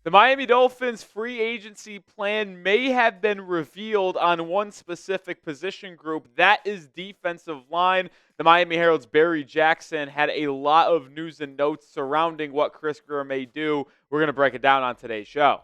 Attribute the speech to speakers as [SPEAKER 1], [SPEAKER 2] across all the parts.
[SPEAKER 1] The Miami Dolphins free agency plan may have been revealed on one specific position group. That is defensive line. The Miami Herald's Barry Jackson had a lot of news and notes surrounding what Chris Grier may do. We're going to break it down on today's show.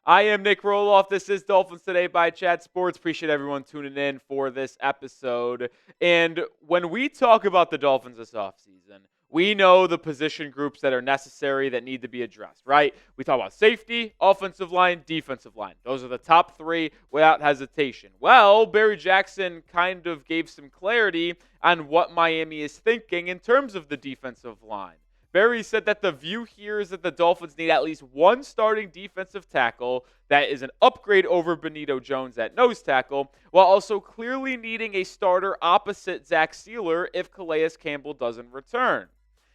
[SPEAKER 1] I am Nic Rohloff. This is Dolphins Today by Chat Sports. Appreciate everyone tuning in for this episode. And when we talk about the Dolphins this offseason, we know the position groups that are necessary that need to be addressed, right? We talk about safety, offensive line, defensive line. Those are the top three without hesitation. Well, Barry Jackson kind of gave some clarity on what Miami is thinking in terms of the defensive line. Barry said that the view here is that the Dolphins need at least one starting defensive tackle that is an upgrade over Benito Jones at nose tackle, while also clearly needing a starter opposite Zach Sealer if Calais Campbell doesn't return.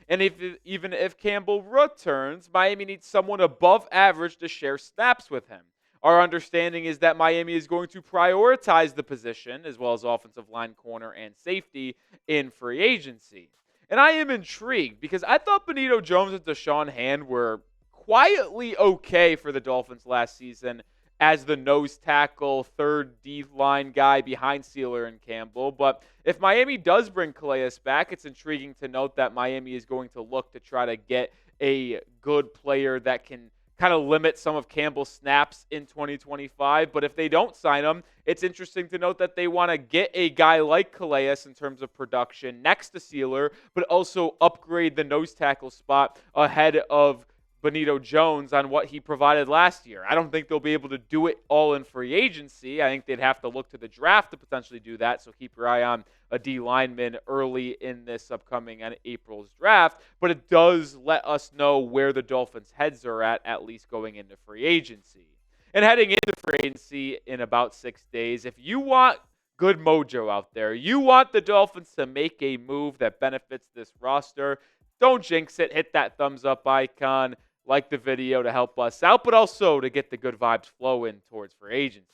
[SPEAKER 1] And even if Campbell returns, Miami needs someone above average to share snaps with him. Our understanding is that Miami is going to prioritize the position, as well as offensive line, corner, and safety in free agency. And I am intrigued because I thought Benito Jones and Deshaun Hand were quietly okay for the Dolphins last season as the nose tackle, third D-line guy behind Sealer and Campbell. But if Miami does bring Calais back, it's intriguing to note that Miami is going to look to try to get a good player that can kind of limit some of Campbell's snaps in 2025. But if they don't sign him, it's interesting to note that they want to get a guy like Calais in terms of production next to Sealer, but also upgrade the nose tackle spot ahead of Benito Jones on what he provided last year. I don't think they'll be able to do it all in free agency. I think they'd have to look to the draft to potentially do that, so keep your eye on a D lineman early in this upcoming April's draft. But it does let us know where the Dolphins' heads are at least going into free agency. And heading into free agency in about 6 days, if you want good mojo out there, you want the Dolphins to make a move that benefits this roster, don't jinx it. Hit that thumbs up icon. Like the video to help us out, but also to get the good vibes flowing towards free agency.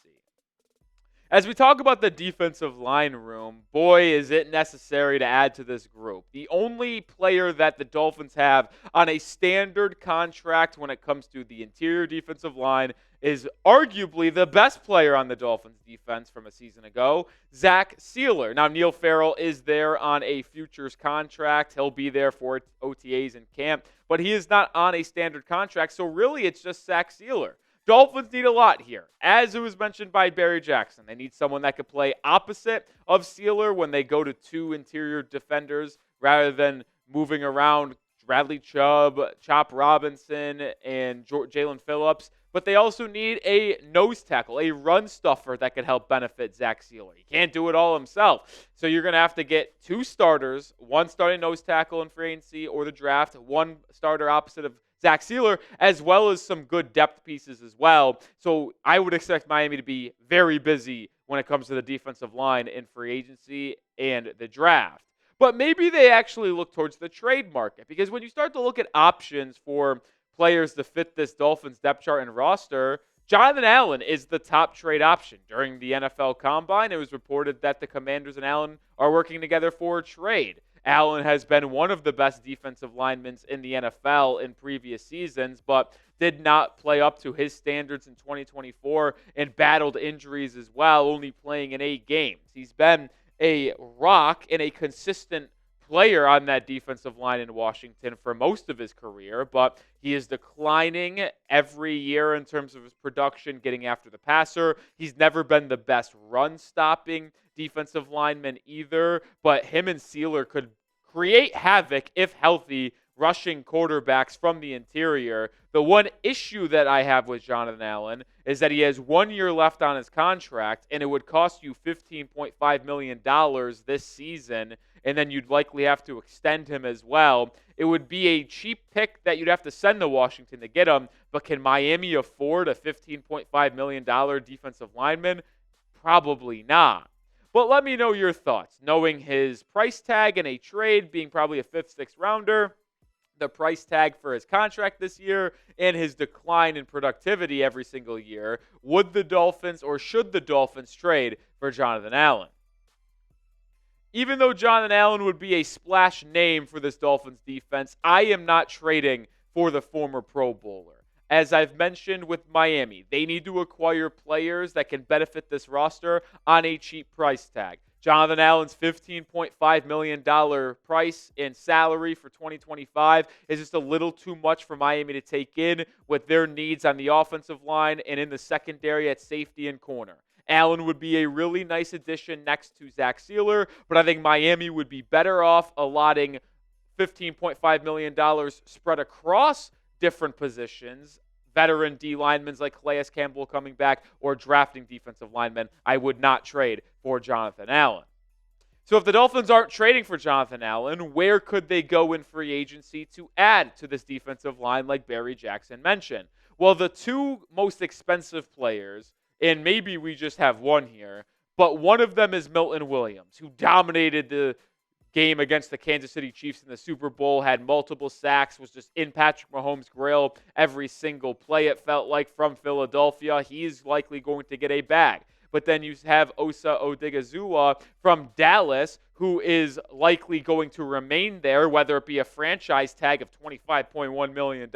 [SPEAKER 1] As we talk about the defensive line room, boy, is it necessary to add to this group. The only player that the Dolphins have on a standard contract when it comes to the interior defensive line is arguably the best player on the Dolphins defense from a season ago, Zach Sealer. Now, Neil Farrell is there on a futures contract. He'll be there for OTAs and camp, but he is not on a standard contract, so really it's just Zach Sealer. Dolphins need a lot here. As it was mentioned by Barry Jackson, they need someone that could play opposite of Sealer when they go to two interior defenders rather than moving around Bradley Chubb, Chop Robinson, and Jalen Phillips. But they also need a nose tackle, a run stuffer that could help benefit Zach Sealer. He can't do it all himself. So you're going to have to get two starters, one starting nose tackle in free agency or the draft, one starter opposite of Zach Sealer, as well as some good depth pieces as well. So I would expect Miami to be very busy when it comes to the defensive line in free agency and the draft. But maybe they actually look towards the trade market, because when you start to look at options for players to fit this Dolphins depth chart and roster, Jonathan Allen is the top trade option. During the NFL Combine, it was reported that the Commanders and Allen are working together for a trade. Allen has been one of the best defensive linemen in the NFL in previous seasons, but did not play up to his standards in 2024 and battled injuries as well, only playing in 8 games. He's been a rock and a consistent player on that defensive line in Washington for most of his career, but he is declining every year in terms of his production, getting after the passer. He's never been the best run-stopping defensive lineman either, but him and Sealer could create havoc if healthy, rushing quarterbacks from the interior. The one issue that I have with Jonathan Allen is that he has 1 year left on his contract, and it would cost you $15.5 million this season, and then you'd likely have to extend him as well. It would be a cheap pick that you'd have to send to Washington to get him, but can Miami afford a $15.5 million defensive lineman? Probably not. But let me know your thoughts. Knowing his price tag in a trade being probably a 5th, 6th rounder, the price tag for his contract this year, and his decline in productivity every single year, would the Dolphins or should the Dolphins trade for Jonathan Allen? even though Jonathan Allen would be a splash name for this Dolphins defense, I am not trading for the former Pro Bowler. As I've mentioned with Miami, they need to acquire players that can benefit this roster on a cheap price tag. Jonathan Allen's $15.5 million price in salary for 2025 is just a little too much for Miami to take in with their needs on the offensive line and in the secondary at safety and corner. Allen would be a really nice addition next to Zach Sealer, but I think Miami would be better off allotting $15.5 million spread across different positions, veteran D linemen like Calais, Campbell coming back, or drafting defensive linemen. I would not trade for Jonathan Allen. So if the Dolphins aren't trading for Jonathan Allen, where could they go in free agency to add to this defensive line like Barry Jackson mentioned? Well, the two most expensive players, and maybe we just have one here, but one of them is Milton Williams, who dominated the game against the Kansas City Chiefs in the Super Bowl, had multiple sacks, was just in Patrick Mahomes' grill every single play, it felt like, from Philadelphia. He's likely going to get a bag. But then you have Osa Odigizua from Dallas, who is likely going to remain there, whether it be a franchise tag of $25.1 million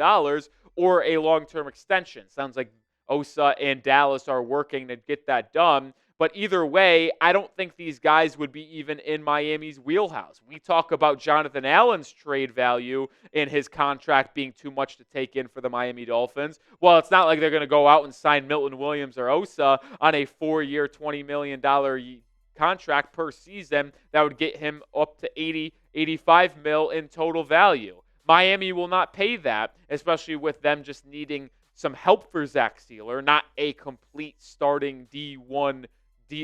[SPEAKER 1] or a long-term extension. Sounds like Osa and Dallas are working to get that done. But either way, I don't think these guys would be even in Miami's wheelhouse. We talk about Jonathan Allen's trade value and his contract being too much to take in for the Miami Dolphins. Well, it's not like they're going to go out and sign Milton Williams or Osa on a 4-year, $20 million contract per season that would get him up to 80, 85 mil in total value. Miami will not pay that, especially with them just needing some help for Zach Sealer, not a complete starting D1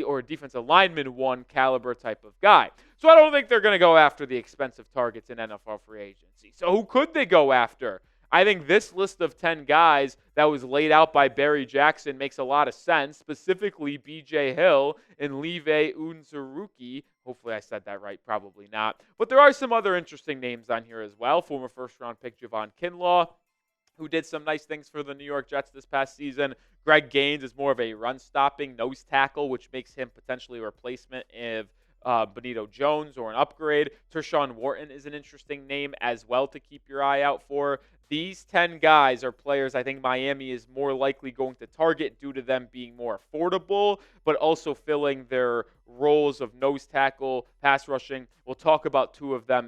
[SPEAKER 1] or defensive lineman one caliber type of guy. So I don't think they're going to go after the expensive targets in NFL free agency. So who could they go after? I think this list of 10 guys that was laid out by Barry Jackson makes a lot of sense, specifically B.J. Hill and Live Unzuruki. Hopefully I said that right, probably not. But there are some other interesting names on here as well. Former first-round pick Javon Kinlaw, who did some nice things for the New York Jets this past season. Greg Gaines is more of a run-stopping nose tackle, which makes him potentially a replacement of Benito Jones or an upgrade. Tershawn Wharton is an interesting name as well to keep your eye out for. These 10 guys are players I think Miami is more likely going to target due to them being more affordable, but also filling their roles of nose tackle, pass rushing. We'll talk about two of them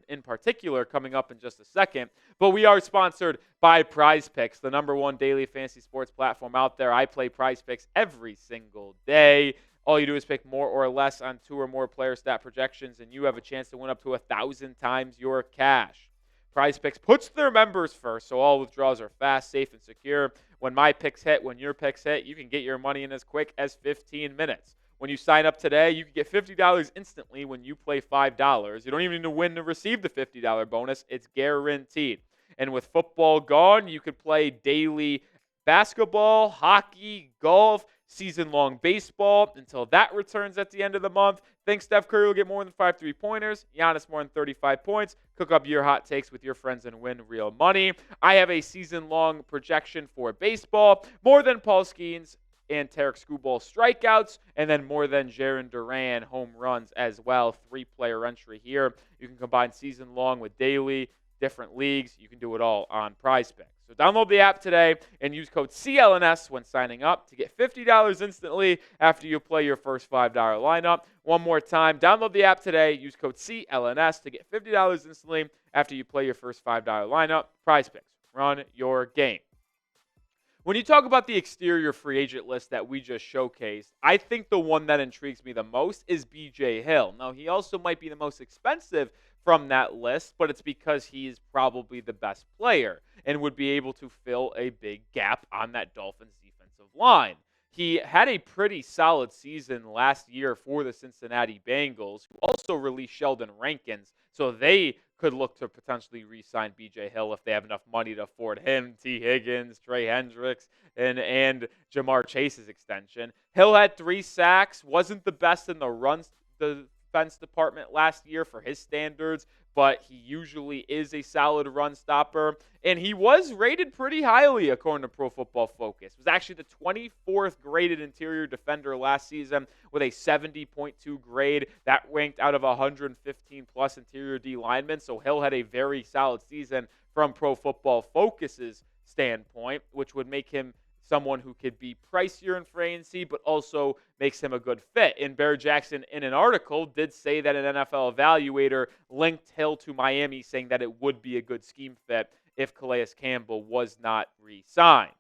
[SPEAKER 1] in particular coming up in just a second. But we are sponsored by Prize Picks, the #1 daily fantasy sports platform out there. I play Prize Picks every single day. All you do is pick more or less on 2 or more player stat projections, and you have a chance to win up to 1,000 times your cash. Prize Picks puts their members first, so all withdrawals are fast, safe, and secure. When my picks hit, when your picks hit, you can get your money in as quick as 15 minutes. When you sign up today, you can get $50 instantly when you play $5. You don't even need to win to receive the $50 bonus. It's guaranteed. And with football gone, you could play daily basketball, hockey, golf, season-long baseball until that returns at the end of the month. Think Steph Curry will get more than 5 3-pointers, Giannis more than 35 points. Cook up your hot takes with your friends and win real money. I have a season-long projection for baseball, more than Paul Skeens and Tarek Skubal strikeouts, and then more than Jarren Duran home runs as well. 3-player entry here. You can combine season-long with daily, different leagues. You can do it all on Prize Picks. So download the app today and use code CLNS when signing up to get $50 instantly after you play your first $5 lineup. One more time, download the app today. Use code CLNS to get $50 instantly after you play your first $5 lineup. Prize Picks. Run your game. When you talk about the exterior free agent list that we just showcased, I think the one that intrigues me the most is B.J. Hill. Now, he also might be the most expensive from that list, but it's because he is probably the best player and would be able to fill a big gap on that Dolphins defensive line. He had a pretty solid season last year for the Cincinnati Bengals, who also released Sheldon Rankins, so they could look to potentially re-sign B.J. Hill if they have enough money to afford him, T. Higgins, Trey Hendricks, and Jamar Chase's extension. Hill had 3 sacks, wasn't the best in the defense department last year for his standards, but he usually is a solid run stopper. And he was rated pretty highly according to Pro Football Focus. Was actually the 24th graded interior defender last season with a 70.2 grade. That ranked out of 115 plus interior D linemen. So Hill had a very solid season from Pro Football Focus's standpoint, which would make him someone who could be pricier in free agency, but also makes him a good fit. And Bear Jackson, in an article, did say that an NFL evaluator linked Hill to Miami, saying that it would be a good scheme fit if Calais Campbell was not re-signed.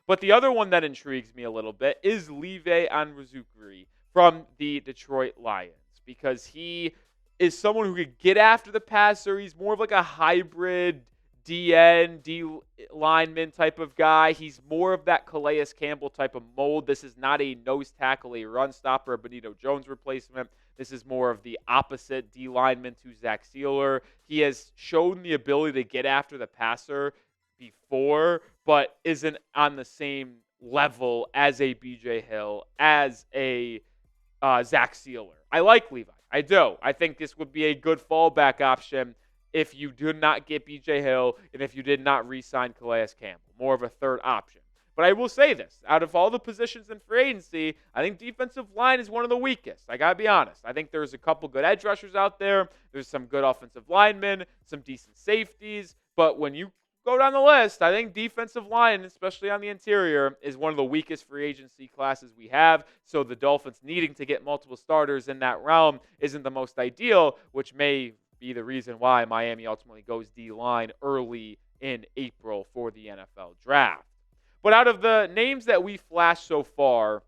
[SPEAKER 1] But the other one that intrigues me a little bit is Live Anruzukri from the Detroit Lions, because he is someone who could get after the passer. He's more of like a hybrid DN, D lineman type of guy. He's more of that Calais Campbell type of mold. This is not a nose tackle, a run stopper, a Benito Jones replacement. This is more of the opposite D lineman to Zach Sealer. He has shown the ability to get after the passer before, but isn't on the same level as a BJ Hill, as a Zach Sealer. I like Levi. I do. I think this would be a good fallback option if you did not get BJ Hill and if you did not re-sign Calais Campbell. More of a third option. But I will say this. Out of all the positions in free agency, I think defensive line is one of the weakest. I got to be honest. I think there's a couple good edge rushers out there. There's some good offensive linemen, some decent safeties. But when you go down the list, I think defensive line, especially on the interior, is one of the weakest free agency classes we have. So the Dolphins needing to get multiple starters in that realm isn't the most ideal, which may be the reason why Miami ultimately goes D-line early in April for the NFL draft. But out of the names that we flashed so far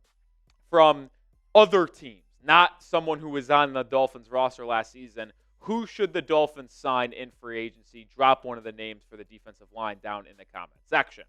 [SPEAKER 1] from other teams, not someone who was on the Dolphins roster last season, who should the Dolphins sign in free agency? Drop one of the names for the defensive line down in the comment section.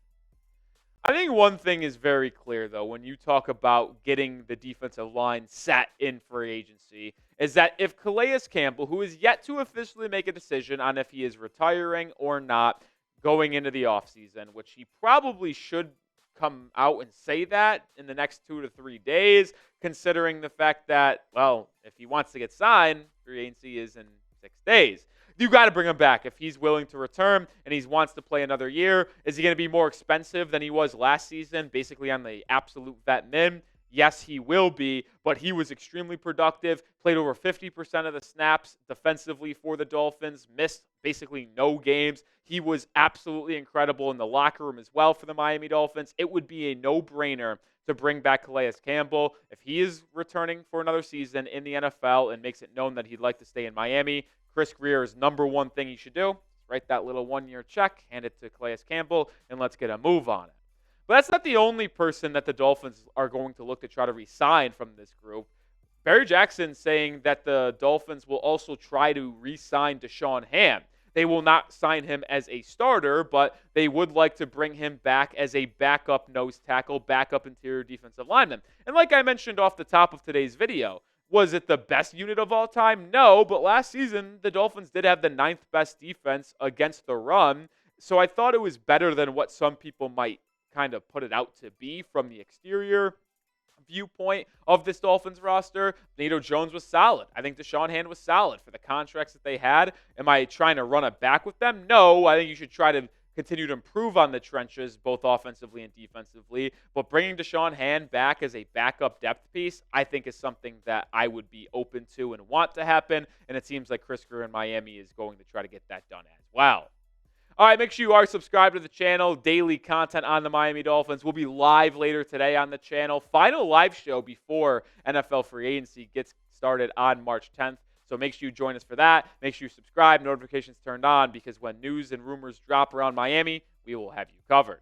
[SPEAKER 1] I think one thing is very clear, though, when you talk about getting the defensive line set in free agency, is that if Calais Campbell, who is yet to officially make a decision on if he is retiring or not going into the offseason, which he probably should come out and say that in the next 2 to 3 days, considering the fact that, well, if he wants to get signed, free agency is in 6 days. You got to bring him back if he's willing to return and he wants to play another year. Is he going to be more expensive than he was last season, basically on the absolute vet min? Yes, he will be, but he was extremely productive, played over 50% of the snaps defensively for the Dolphins, missed basically no games. He was absolutely incredible in the locker room as well for the Miami Dolphins. It would be a no-brainer to bring back Calais Campbell. If he is returning for another season in the NFL and makes it known that he'd like to stay in Miami, Chris Grier's number one thing he should do, write that little one-year check, hand it to Calais Campbell, and let's get a move on it. But that's not the only person that the Dolphins are going to look to try to re-sign from this group. Barry Jackson saying that the Dolphins will also try to re-sign Deshaun Hand. They will not sign him as a starter, but they would like to bring him back as a backup nose tackle, backup interior defensive lineman. And like I mentioned off the top of today's video, was it the best unit of all time? No, but last season, the Dolphins did have the 9th best defense against the run, so I thought it was better than what some people might kind of put it out to be from the exterior viewpoint of this Dolphins roster. Benito Jones was solid. I think Deshaun Hand was solid for the contracts that they had. Am I trying to run it back with them? No, I think you should try to continue to improve on the trenches, both offensively and defensively. But bringing Deshaun Hand back as a backup depth piece, I think is something that I would be open to and want to happen. And it seems like Chris Grier in Miami is going to try to get that done as well. All right, make sure you are subscribed to the channel. Daily content on the Miami Dolphins. We'll be live later today on the channel. Final live show before NFL free agency gets started on March 10th. So make sure you join us for that. Make sure you subscribe, notifications turned on, because when news and rumors drop around Miami, we will have you covered.